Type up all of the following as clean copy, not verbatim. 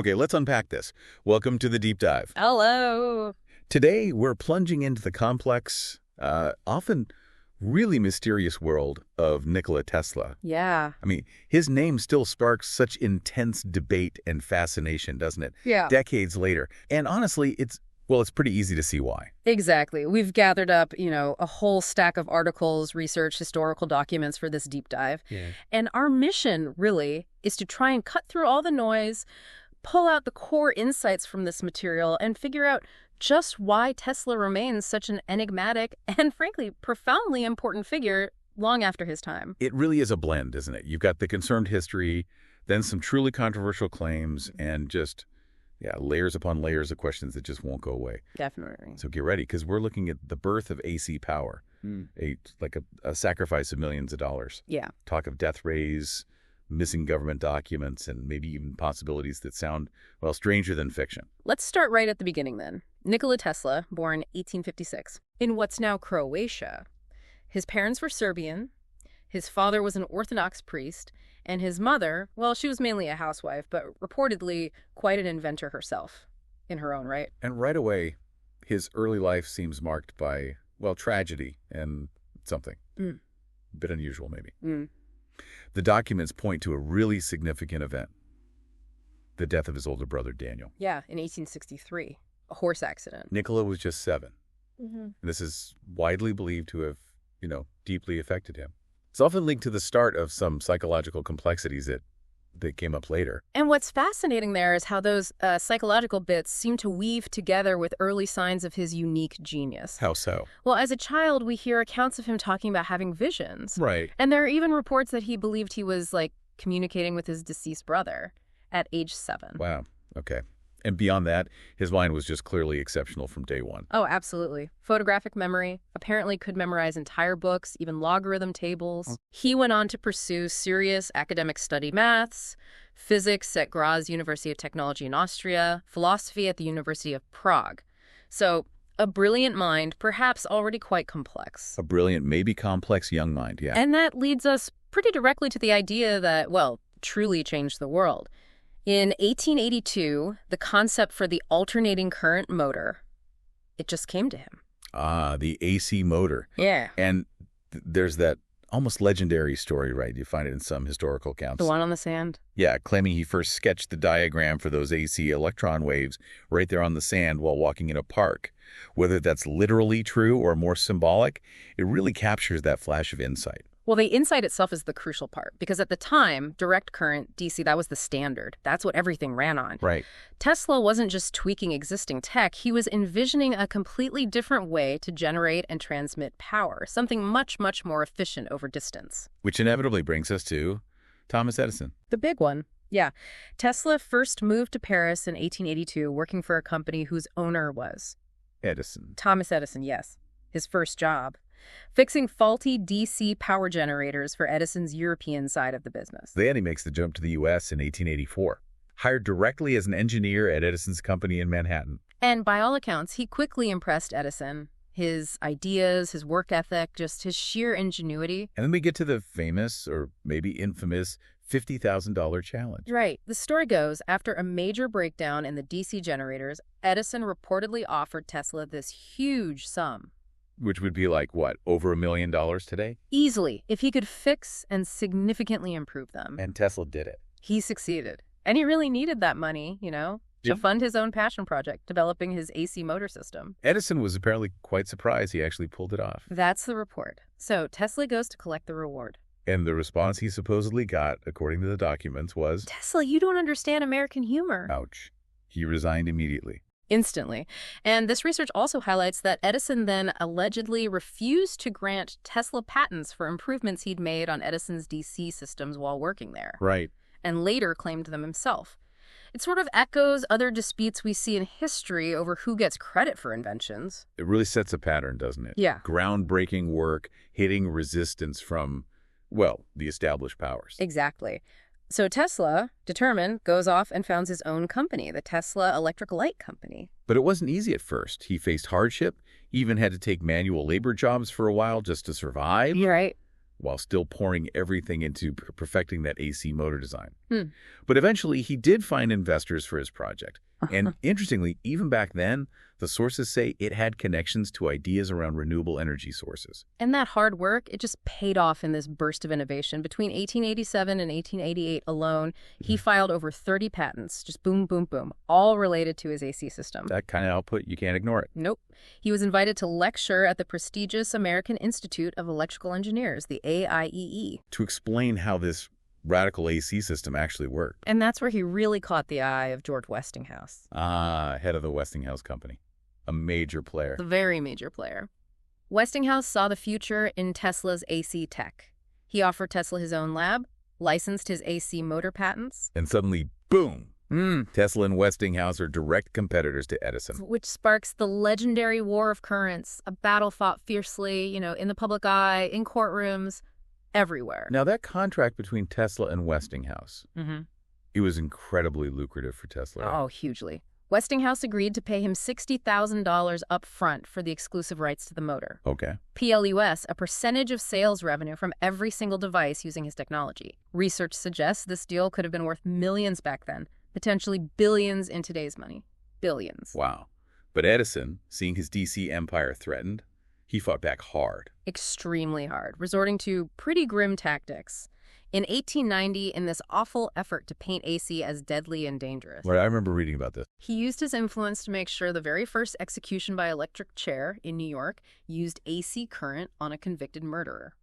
Okay, let's unpack this. Welcome to the deep dive. Hello. Today, we're plunging into the complex, often really mysterious world of Nikola Tesla. Yeah. I mean, his name still sparks such intense debate and fascination, doesn't it? Yeah. Decades later. And honestly, it's pretty easy to see why. Exactly. We've gathered up, a whole stack of articles, research, historical documents for this deep dive. Yeah. And our mission, really, is to try and cut through all the noise, pull out the core insights from this material, and figure out just why Tesla remains such an enigmatic and, frankly, profoundly important figure long after his time. It really is a blend, isn't it? You've got the concerned history, then some truly controversial claims, and just, layers upon layers of questions that just won't go away. Definitely. So get ready, because we're looking at the birth of AC power, a sacrifice of millions of dollars. Yeah. Talk of death rays, missing government documents, and maybe even possibilities that sound, stranger than fiction. Let's start right at the beginning then. Nikola Tesla, born 1856, in what's now Croatia. His parents were Serbian, his father was an Orthodox priest, and his mother, she was mainly a housewife, but reportedly quite an inventor herself, in her own right. And right away, his early life seems marked by, tragedy and something. A bit unusual, maybe. The documents point to a really significant event, the death of his older brother, Daniel. Yeah, in 1863, a horse accident. Nikola was just 7. And this is widely believed to have, deeply affected him. It's often linked to the start of some psychological complexities that came up later. And what's fascinating there is how those psychological bits seem to weave together with early signs of his unique genius. How so? Well, as a child, we hear accounts of him talking about having visions. Right. And there are even reports that he believed he was, communicating with his deceased brother at age 7. Wow. Okay. And beyond that, his mind was just clearly exceptional from day one. Oh, absolutely. Photographic memory. Apparently could memorize entire books, even logarithm tables. He went on to pursue serious academic study maths, physics at Graz University of Technology in Austria, philosophy at the University of Prague. So a brilliant mind, perhaps already quite complex. A brilliant, maybe complex young mind, yeah. And that leads us pretty directly to the idea that, truly changed the world. In 1882, the concept for the alternating current motor, it just came to him. Ah, the AC motor. Yeah. And there's that almost legendary story, right? You find it in some historical accounts. The one on the sand? Yeah, claiming he first sketched the diagram for those AC electron waves right there on the sand while walking in a park. Whether that's literally true or more symbolic, it really captures that flash of insight. Well, the insight itself is the crucial part, because at the time, direct current, DC, that was the standard. That's what everything ran on. Right. Tesla wasn't just tweaking existing tech. He was envisioning a completely different way to generate and transmit power, something much, much more efficient over distance. Which inevitably brings us to Thomas Edison. The big one. Yeah. Tesla first moved to Paris in 1882, working for a company whose owner was Edison. Thomas Edison, yes. His first job. Fixing faulty DC power generators for Edison's European side of the business. Then he makes the jump to the U.S. in 1884, hired directly as an engineer at Edison's company in Manhattan. And by all accounts, he quickly impressed Edison. His ideas, his work ethic, just his sheer ingenuity. And then we get to the famous, or maybe infamous, $50,000 challenge. Right. The story goes, after a major breakdown in the DC generators, Edison reportedly offered Tesla this huge sum. Which would be like, what, over $1 million today? Easily, if he could fix and significantly improve them. And Tesla did it. He succeeded. And he really needed that money, to fund his own passion project, developing his AC motor system. Edison was apparently quite surprised he actually pulled it off. That's the report. So Tesla goes to collect the reward. And the response he supposedly got, according to the documents, was, Tesla, you don't understand American humor. Ouch. He resigned immediately. Instantly. And this research also highlights that Edison then allegedly refused to grant Tesla patents for improvements he'd made on Edison's DC systems while working there. Right. And later claimed them himself. It sort of echoes other disputes we see in history over who gets credit for inventions. It really sets a pattern, doesn't it? Yeah. Groundbreaking work, hitting resistance from, the established powers. Exactly. So Tesla, determined, goes off and founds his own company, the Tesla Electric Light Company. But it wasn't easy at first. He faced hardship, even had to take manual labor jobs for a while just to survive. You're right. while still pouring everything into perfecting that AC motor design. But eventually, he did find investors for his project. And interestingly, even back then, the sources say it had connections to ideas around renewable energy sources. And that hard work, it just paid off in this burst of innovation. Between 1887 and 1888 alone, he filed over 30 patents, just boom, boom, boom, all related to his AC system. That kind of output, you can't ignore it. Nope. He was invited to lecture at the prestigious American Institute of Electrical Engineers, the AIEE. To explain how this radical AC system actually worked. And that's where he really caught the eye of George Westinghouse. Head of the Westinghouse Company. A major player. A very major player. Westinghouse saw the future in Tesla's AC tech. He offered Tesla his own lab, licensed his AC motor patents. And suddenly, boom! Tesla and Westinghouse are direct competitors to Edison. Which sparks the legendary War of Currents, a battle fought fiercely, in the public eye, in courtrooms, everywhere. Now, that contract between Tesla and Westinghouse, it was incredibly lucrative for Tesla. Oh, hugely. Westinghouse agreed to pay him $60,000 up front for the exclusive rights to the motor. Okay. PLUS, a percentage of sales revenue from every single device using his technology. Research suggests this deal could have been worth millions back then, potentially billions in today's money. Billions. Wow. But Edison, seeing his DC empire threatened, he fought back hard. Extremely hard, resorting to pretty grim tactics. In 1890, in this awful effort to paint AC as deadly and dangerous. Right, I remember reading about this. He used his influence to make sure the very first execution by electric chair in New York used AC current on a convicted murderer.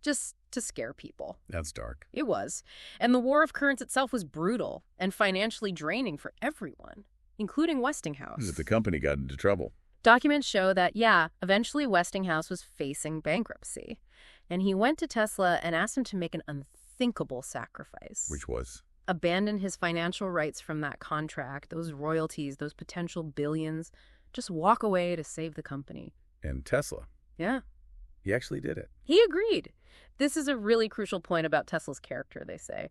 Just to scare people. That's dark. It was. And the War of Currents itself was brutal and financially draining for everyone, including Westinghouse. The company got into trouble. Documents show that, eventually Westinghouse was facing bankruptcy. And he went to Tesla and asked him to make an unthinkable sacrifice. Which was? Abandon his financial rights from that contract, those royalties, those potential billions. Just walk away to save the company. And Tesla. Yeah. He actually did it. He agreed. This is a really crucial point about Tesla's character, they say.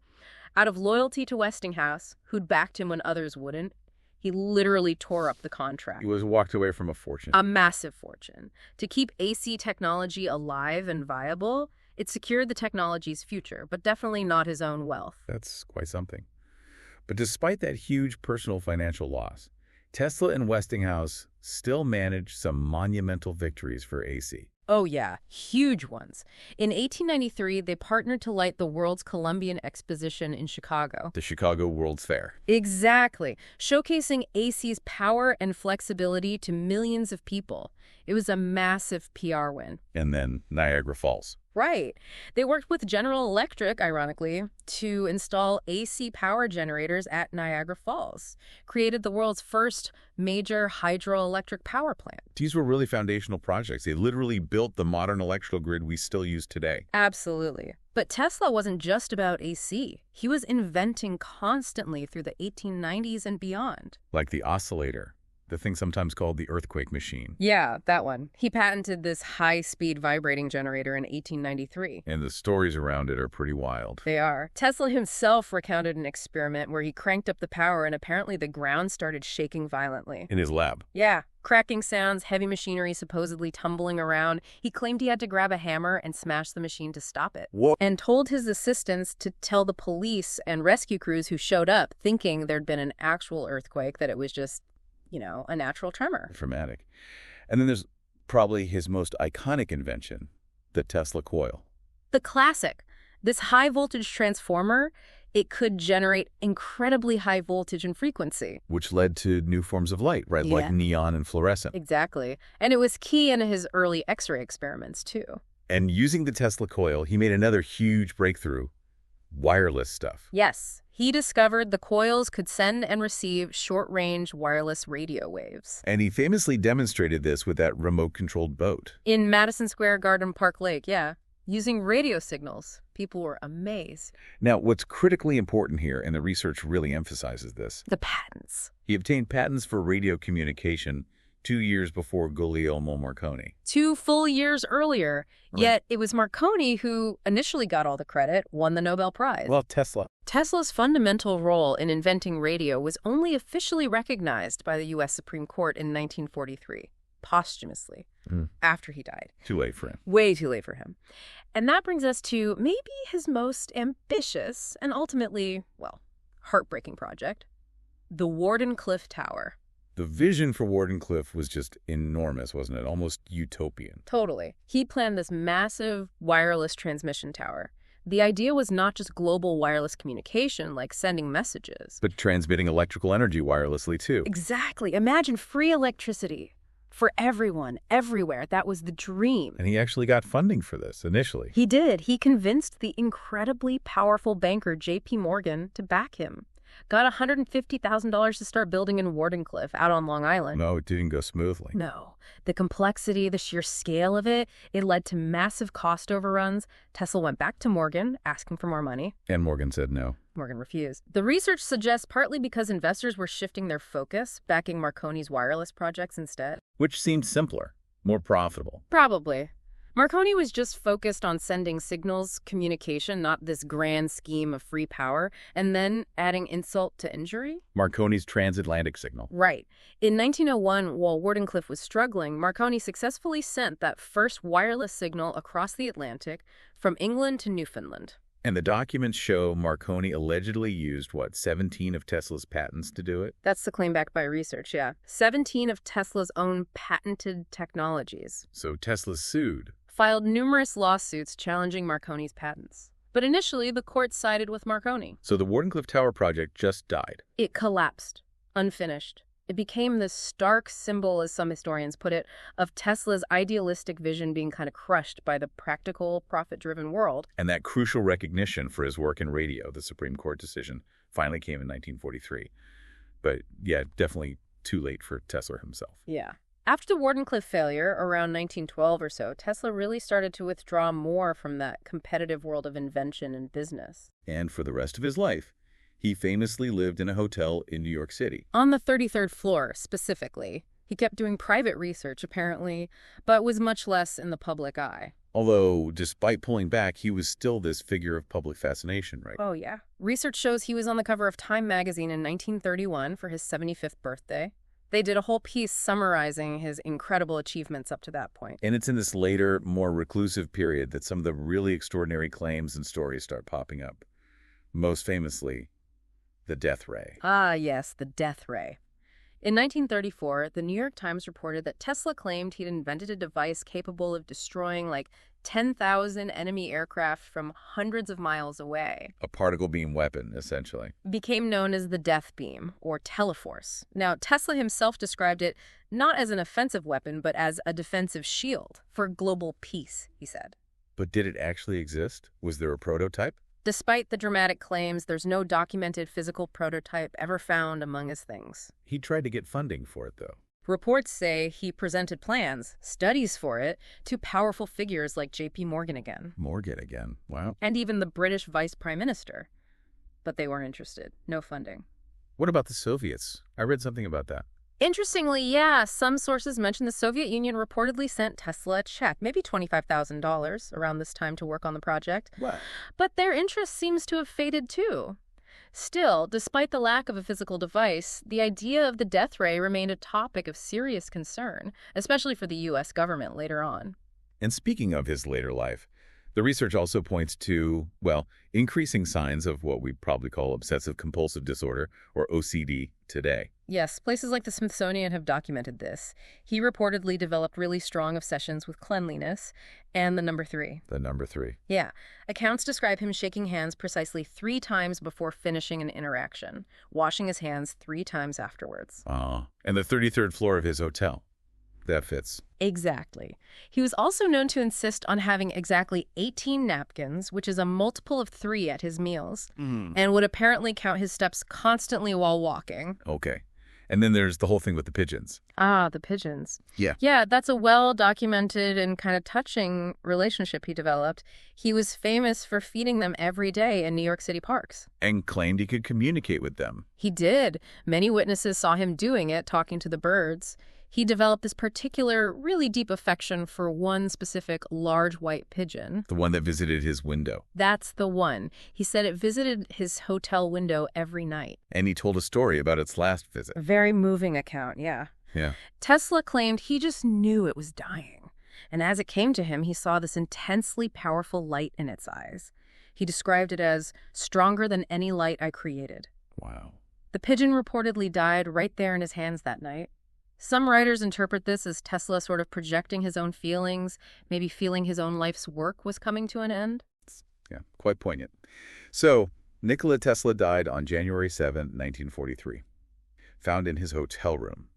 Out of loyalty to Westinghouse, who'd backed him when others wouldn't, he literally tore up the contract. He was walked away from a fortune. A massive fortune. To keep AC technology alive and viable, it secured the technology's future, but definitely not his own wealth. That's quite something. But despite that huge personal financial loss, Tesla and Westinghouse still managed some monumental victories for AC. Oh yeah, huge ones. In 1893, they partnered to light the World's Columbian Exposition in Chicago. The Chicago World's Fair. Exactly, showcasing AC's power and flexibility to millions of people. It was a massive PR win. And then Niagara Falls. Right. They worked with General Electric, ironically, to install AC power generators at Niagara Falls, created the world's first major hydroelectric power plant. These were really foundational projects. They literally built the modern electrical grid we still use today. Absolutely. But Tesla wasn't just about AC. He was inventing constantly through the 1890s and beyond. Like the oscillator. The thing sometimes called the earthquake machine. Yeah, that one. He patented this high-speed vibrating generator in 1893. And the stories around it are pretty wild. They are. Tesla himself recounted an experiment where he cranked up the power and apparently the ground started shaking violently. In his lab. Yeah. Cracking sounds, heavy machinery supposedly tumbling around. He claimed he had to grab a hammer and smash the machine to stop it. What? And told his assistants to tell the police and rescue crews who showed up thinking there'd been an actual earthquake that it was just a natural tremor. Dramatic. And then there's probably his most iconic invention, the Tesla coil. The classic. This high-voltage transformer, it could generate incredibly high voltage and frequency. Which led to new forms of light, right? Yeah. Like neon and fluorescent. Exactly. And it was key in his early X-ray experiments, too. And using the Tesla coil, he made another huge breakthrough. Wireless stuff. Yes. He discovered the coils could send and receive short-range wireless radio waves. And he famously demonstrated this with that remote-controlled boat. In Madison Square Garden Park Lake, yeah. Using radio signals. People were amazed. Now, what's critically important here, and the research really emphasizes this, the patents. He obtained patents for radio communication 2 years before Guglielmo Marconi. 2 full years earlier. Right. Yet it was Marconi who initially got all the credit, won the Nobel Prize. Well, Tesla. Tesla's fundamental role in inventing radio was only officially recognized by the U.S. Supreme Court in 1943. posthumously after he died. Too late for him. Way too late for him. And that brings us to maybe his most ambitious and ultimately, well, heartbreaking project, the Wardenclyffe Tower. The vision for Wardenclyffe was just enormous, wasn't it? Almost utopian. Totally. He planned this massive wireless transmission tower. The idea was not just global wireless communication, like sending messages. But transmitting electrical energy wirelessly, too. Exactly. Imagine free electricity for everyone, everywhere. That was the dream. And he actually got funding for this initially. He did. He convinced the incredibly powerful banker J.P. Morgan to back him. Got $150,000 to start building in Wardenclyffe out on Long Island. No, it didn't go smoothly. No. The complexity, the sheer scale of it, it led to massive cost overruns. Tesla went back to Morgan, asking for more money. And Morgan said no. Morgan refused. The research suggests partly because investors were shifting their focus, backing Marconi's wireless projects instead. Which seemed simpler, more profitable. Probably. Marconi was just focused on sending signals, communication, not this grand scheme of free power, and then adding insult to injury. Marconi's transatlantic signal. Right. In 1901, while Wardenclyffe was struggling, Marconi successfully sent that first wireless signal across the Atlantic from England to Newfoundland. And the documents show Marconi allegedly used, 17 of Tesla's patents to do it? That's the claim backed by research, yeah. 17 of Tesla's own patented technologies. So Tesla sued. Filed numerous lawsuits challenging Marconi's patents. But initially, the court sided with Marconi. So the Wardenclyffe Tower project just died. It collapsed, unfinished. It became this stark symbol, as some historians put it, of Tesla's idealistic vision being kind of crushed by the practical, profit-driven world. And that crucial recognition for his work in radio, the Supreme Court decision, finally came in 1943. But yeah, definitely too late for Tesla himself. Yeah. After the Wardenclyffe failure, around 1912 or so, Tesla really started to withdraw more from that competitive world of invention and business. And for the rest of his life, he famously lived in a hotel in New York City. On the 33rd floor, specifically. He kept doing private research, apparently, but was much less in the public eye. Although, despite pulling back, he was still this figure of public fascination, right? Oh, yeah. Research shows he was on the cover of Time magazine in 1931 for his 75th birthday. They did a whole piece summarizing his incredible achievements up to that point. And it's in this later, more reclusive period that some of the really extraordinary claims and stories start popping up. Most famously, the death ray. Ah, yes, the death ray. In 1934, the New York Times reported that Tesla claimed he'd invented a device capable of destroying like 10,000 enemy aircraft from hundreds of miles away. A particle beam weapon, essentially. Became known as the death beam, or teleforce. Now, Tesla himself described it not as an offensive weapon, but as a defensive shield for global peace, he said. But did it actually exist? Was there a prototype? Despite the dramatic claims, there's no documented physical prototype ever found among his things. He tried to get funding for it, though. Reports say he presented plans, studies for it, to powerful figures like J.P. Morgan again. Morgan again, wow. And even the British Vice Prime Minister. But they weren't interested. No funding. What about the Soviets? I read something about that. Interestingly, yeah, some sources mention the Soviet Union reportedly sent Tesla a check, maybe $25,000 around this time to work on the project. What? But their interest seems to have faded too. Still, despite the lack of a physical device, the idea of the death ray remained a topic of serious concern, especially for the U.S. government later on. And speaking of his later life, the research also points to, well, increasing signs of what we probably call obsessive-compulsive disorder, or OCD, today. Yes, places like the Smithsonian have documented this. He reportedly developed really strong obsessions with cleanliness and the number 3. The number 3. Yeah. Accounts describe him shaking hands precisely 3 times before finishing an interaction, washing his hands 3 times afterwards. And the 33rd floor of his hotel. That fits. Exactly. He was also known to insist on having exactly 18 napkins, which is a multiple of 3 at his meals, and would apparently count his steps constantly while walking. Okay. And then there's the whole thing with the pigeons. Ah, the pigeons. Yeah. Yeah, that's a well-documented and kind of touching relationship he developed. He was famous for feeding them every day in New York City parks. And claimed he could communicate with them. He did. Many witnesses saw him doing it, talking to the birds. He developed this particular, really deep affection for one specific large white pigeon. The one that visited his window. That's the one. He said it visited his hotel window every night. And he told a story about its last visit. A very moving account, yeah. Yeah. Tesla claimed he just knew it was dying. And as it came to him, he saw this intensely powerful light in its eyes. He described it as stronger than any light I created. Wow. The pigeon reportedly died right there in his hands that night. Some writers interpret this as Tesla sort of projecting his own feelings, maybe feeling his own life's work was coming to an end. Yeah, quite poignant. So, Nikola Tesla died on January 7, 1943, found in his hotel room.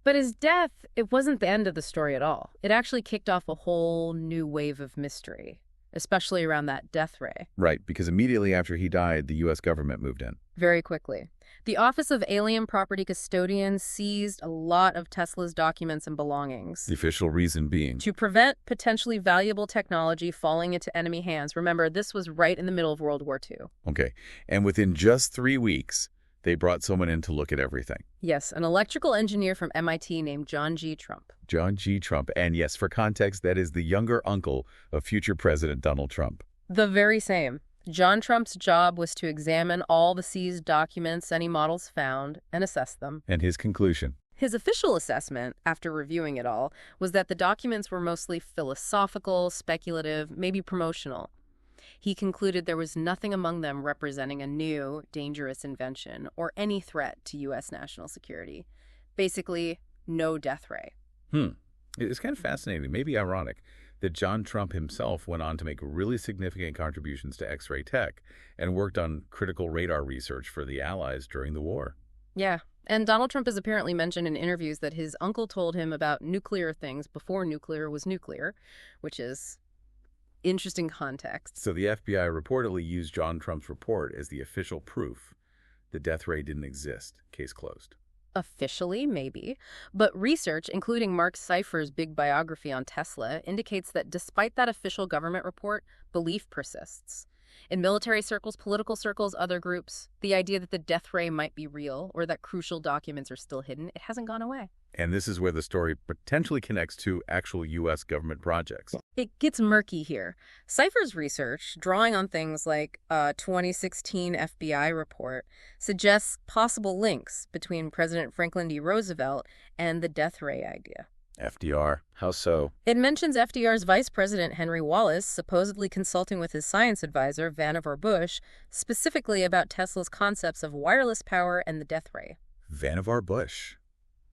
But his death, it wasn't the end of the story at all. It actually kicked off a whole new wave of mystery, especially around that death ray. Right, because immediately after he died, the U.S. government moved in. Very quickly. The Office of Alien Property Custodian seized a lot of Tesla's documents and belongings. The official reason being? To prevent potentially valuable technology falling into enemy hands. Remember, this was right in the middle of World War II. Okay, and within just 3 weeks, they brought someone in to look at everything. Yes, an electrical engineer from MIT named John G. Trump. John G. Trump, and yes, for context, that is the younger uncle of future President Donald Trump. The very same. John Trump's job was to examine all the seized documents any models found and assess them. And his conclusion? His official assessment, after reviewing it all, was that the documents were mostly philosophical, speculative, maybe promotional. He concluded there was nothing among them representing a new, dangerous invention or any threat to U.S. national security. Basically, no death ray. It's kind of fascinating, maybe ironic, that John Trump himself went on to make really significant contributions to X-ray tech and worked on critical radar research for the Allies during the war. Yeah, and Donald Trump has apparently mentioned in interviews that his uncle told him about nuclear things before nuclear was nuclear, which is interesting context. So the FBI reportedly used John Trump's report as the official proof the death ray didn't exist. Case closed. Officially, maybe. But research, including Mark Cypher's big biography on Tesla, indicates that despite that official government report, belief persists. In military circles, political circles, other groups, the idea that the death ray might be real or that crucial documents are still hidden, it hasn't gone away. And this is where the story potentially connects to actual U.S. government projects. It gets murky here. Cypher's research, drawing on things like a 2016 FBI report, suggests possible links between President Franklin D. Roosevelt and the death ray idea. FDR, how so? It mentions FDR's Vice President Henry Wallace supposedly consulting with his science advisor, Vannevar Bush, specifically about Tesla's concepts of wireless power and the death ray. Vannevar Bush.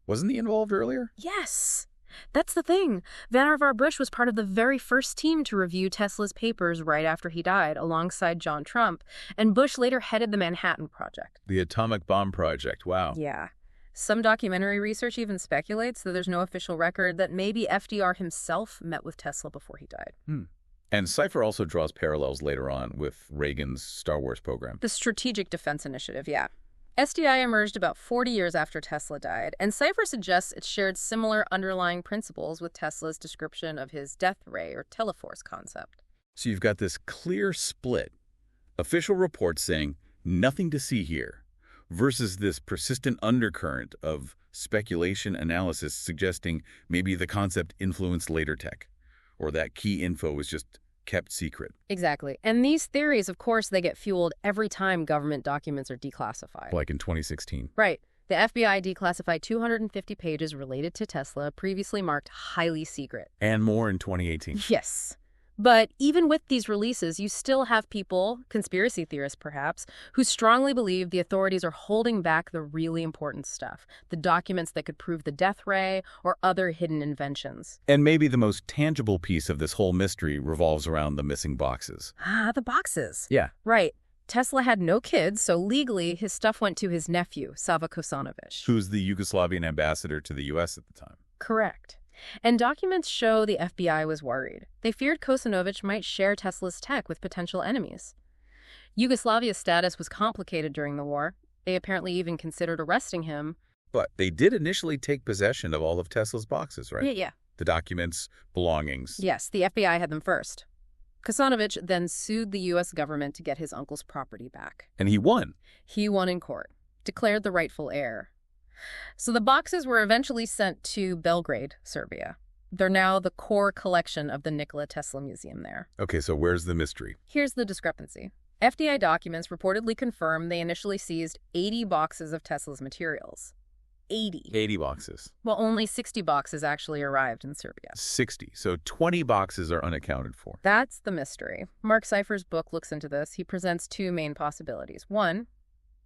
Wasn't he involved earlier? Yes. That's the thing. Vannevar Bush was part of the very first team to review Tesla's papers right after he died, alongside John Trump, and Bush later headed the Manhattan Project. The atomic bomb project, wow. Yeah. Some documentary research even speculates that there's no official record that maybe FDR himself met with Tesla before he died. And Cypher also draws parallels later on with Reagan's Star Wars program. The Strategic Defense Initiative, yeah. SDI emerged about 40 years after Tesla died, and Cypher suggests it shared similar underlying principles with Tesla's description of his death ray or teleforce concept. So you've got this clear split. Official reports saying nothing to see here, versus this persistent undercurrent of speculation analysis suggesting maybe the concept influenced later tech, or that key info was just kept secret. Exactly. And these theories, of course, they get fueled every time government documents are declassified. Like in 2016. Right. The FBI declassified 250 pages related to Tesla, previously marked highly secret. And more in 2018. Yes. But even with these releases, you still have people, conspiracy theorists perhaps, who strongly believe the authorities are holding back the really important stuff, the documents that could prove the death ray or other hidden inventions. And maybe the most tangible piece of this whole mystery revolves around the missing boxes. Ah, the boxes. Yeah. Right. Tesla had no kids, so legally his stuff went to his nephew, Sava Kosanovic. Who's the Yugoslavian ambassador to the U.S. at the time. Correct. And documents show the FBI was worried. They feared Kosanovic might share Tesla's tech with potential enemies. Yugoslavia's status was complicated during the war. They apparently even considered arresting him. But they did initially take possession of all of Tesla's boxes, right? Yeah. The documents, belongings. Yes, the FBI had them first. Kosanovic then sued the U.S. government to get his uncle's property back. And he won. He won in court, declared the rightful heir. So the boxes were eventually sent to Belgrade, Serbia. They're now the core collection of the Nikola Tesla Museum there. Okay, so where's the mystery? Here's the discrepancy. FBI documents reportedly confirm they initially seized 80 boxes of Tesla's materials. 80. 80 boxes. Well, only 60 boxes actually arrived in Serbia. 60. So 20 boxes are unaccounted for. That's the mystery. Mark Cypher's book looks into this. He presents two main possibilities. One,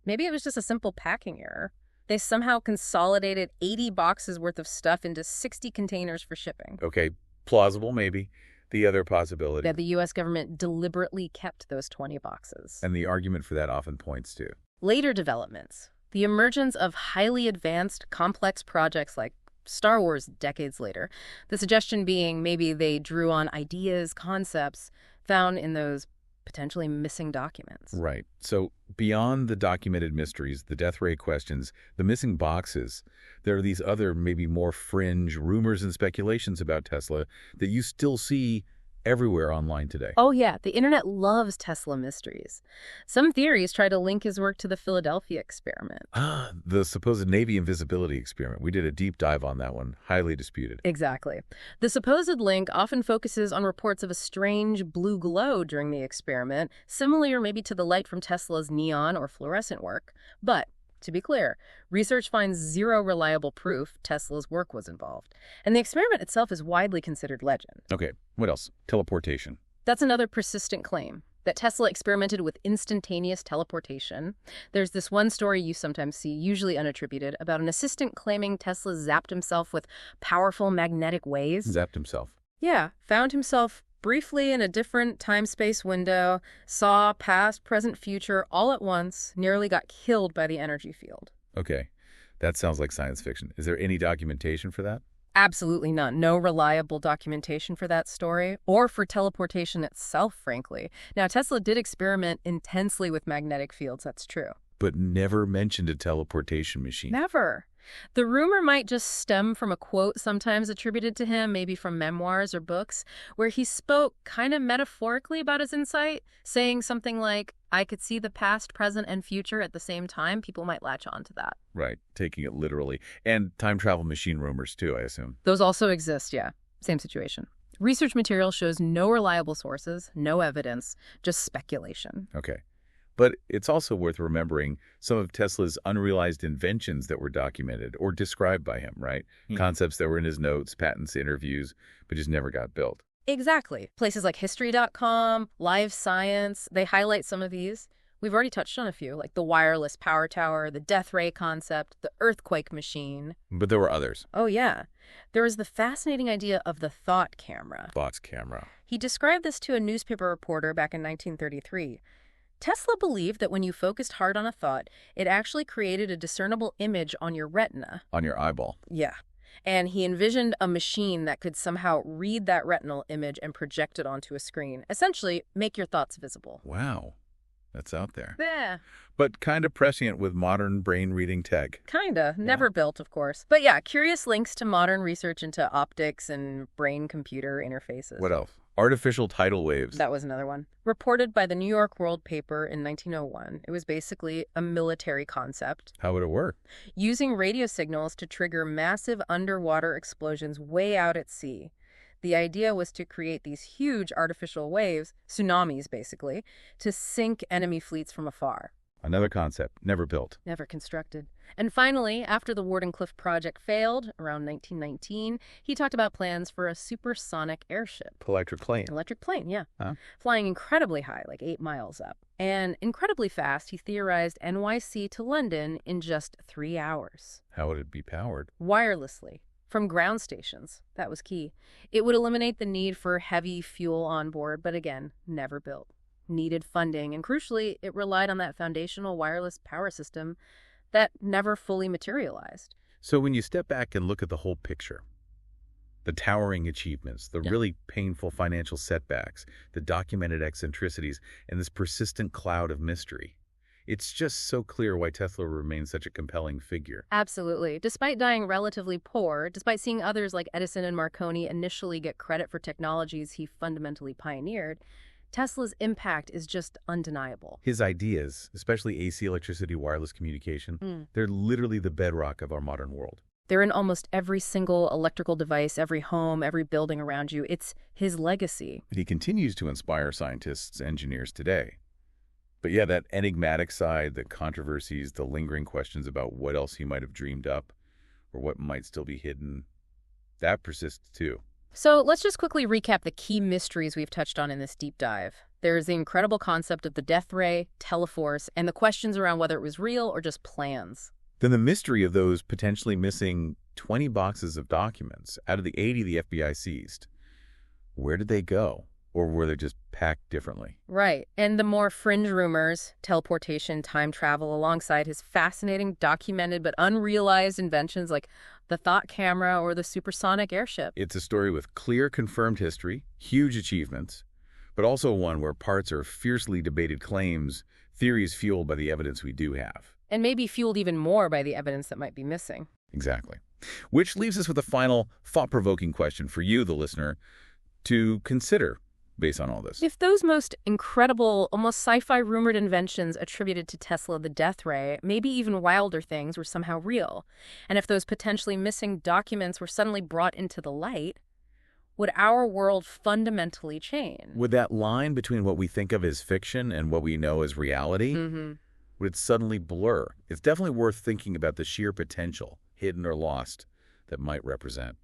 maybe it was just a simple packing error. They somehow consolidated 80 boxes worth of stuff into 60 containers for shipping. Okay, plausible maybe. The other possibility. That the U.S. government deliberately kept those 20 boxes. And the argument for that often points to Later developments. The emergence of highly advanced, complex projects like Star Wars decades later. The suggestion being maybe they drew on ideas, concepts found in those potentially missing documents. Right. So beyond the documented mysteries, the death ray questions, the missing boxes, there are these other maybe more fringe rumors and speculations about Tesla that you still see everywhere online today. Oh, yeah. The internet loves Tesla mysteries. Some theories try to link his work to the Philadelphia experiment. The supposed Navy invisibility experiment. We did a deep dive on that one. Highly disputed. Exactly. The supposed link often focuses on reports of a strange blue glow during the experiment, similar maybe to the light from Tesla's neon or fluorescent work. But to be clear, research finds zero reliable proof Tesla's work was involved. And the experiment itself is widely considered legend. Okay, what else? Teleportation. That's another persistent claim, that Tesla experimented with instantaneous teleportation. There's this one story you sometimes see, usually unattributed, about an assistant claiming Tesla zapped himself with powerful magnetic waves. Zapped himself. Yeah, found himself briefly in a different time-space window, saw past, present, future all at once, nearly got killed by the energy field. Okay, that sounds like science fiction. Is there any documentation for that? Absolutely none. No reliable documentation for that story, or for teleportation itself, frankly. Now, Tesla did experiment intensely with magnetic fields, that's true. But never mentioned a teleportation machine. Never. The rumor might just stem from a quote sometimes attributed to him, maybe from memoirs or books, where he spoke kind of metaphorically about his insight, saying something like, I could see the past, present, and future at the same time. People might latch on to that. Right, taking it literally. And time travel machine rumors, too, I assume. Those also exist, yeah. Same situation. Research material shows no reliable sources, no evidence, just speculation. Okay. But it's also worth remembering some of Tesla's unrealized inventions that were documented or described by him, right? Concepts that were in his notes, patents, interviews, but just never got built. Exactly. Places like History.com, Live Science, they highlight some of these. We've already touched on a few, like the wireless power tower, the death ray concept, the earthquake machine. But there were others. Oh, yeah. There was the fascinating idea of the thought camera. Thoughts camera. He described this to a newspaper reporter back in 1933. Tesla believed that when you focused hard on a thought, it actually created a discernible image on your retina. On your eyeball. Yeah. And he envisioned a machine that could somehow read that retinal image and project it onto a screen. Essentially, make your thoughts visible. Wow. That's out there. Yeah. But kind of prescient with modern brain-reading tech. Kinda. Never built, of course. But yeah, curious links to modern research into optics and brain-computer interfaces. What else? Artificial tidal waves. That was another one. Reported by the New York World paper in 1901. It was basically a military concept. How would it work? Using radio signals to trigger massive underwater explosions way out at sea. The idea was to create these huge artificial waves, tsunamis basically, to sink enemy fleets from afar. Another concept, never built. Never constructed. And finally, after the Wardenclyffe project failed, around 1919, he talked about plans for a supersonic airship. Electric plane. Electric plane, yeah. Huh? Flying incredibly high, like 8 miles up. And incredibly fast, he theorized NYC to London in just 3 hours. How would it be powered? Wirelessly. From ground stations. That was key. It would eliminate the need for heavy fuel on board, but again, never built. Needed funding, and crucially, it relied on that foundational wireless power system that never fully materialized. So when you step back and look at the whole picture, the towering achievements, the really painful financial setbacks, the documented eccentricities, and this persistent cloud of mystery, it's just so clear why Tesla remains such a compelling figure. Absolutely. Despite dying relatively poor, despite seeing others like Edison and Marconi initially get credit for technologies he fundamentally pioneered, Tesla's impact is just undeniable. His ideas, especially AC electricity wireless communication, they're literally the bedrock of our modern world. They're in almost every single electrical device, every home, every building around you. It's his legacy. He continues to inspire scientists, engineers today. But yeah, that enigmatic side, the controversies, the lingering questions about what else he might have dreamed up, or what might still be hidden, that persists too. So let's just quickly recap the key mysteries we've touched on in this deep dive. There's the incredible concept of the death ray, teleforce, and the questions around whether it was real or just plans. Then the mystery of those potentially missing 20 boxes of documents out of the 80 the FBI seized. Where did they go? Or were they just packed differently? Right. And the more fringe rumors, teleportation, time travel, alongside his fascinating, documented but unrealized inventions like the thought camera or the supersonic airship. It's a story with clear, confirmed history, huge achievements, but also one where parts are fiercely debated claims, theories fueled by the evidence we do have. And maybe fueled even more by the evidence that might be missing. Exactly. Which leaves us with a final, thought-provoking question for you, the listener, to consider based on all this. If those most incredible, almost sci-fi rumored inventions attributed to Tesla, the death ray, maybe even wilder things, were somehow real, and if those potentially missing documents were suddenly brought into the light, would our world fundamentally change? Would that line between what we think of as fiction and what we know as reality, would it suddenly blur? It's definitely worth thinking about the sheer potential, hidden or lost, that might represent.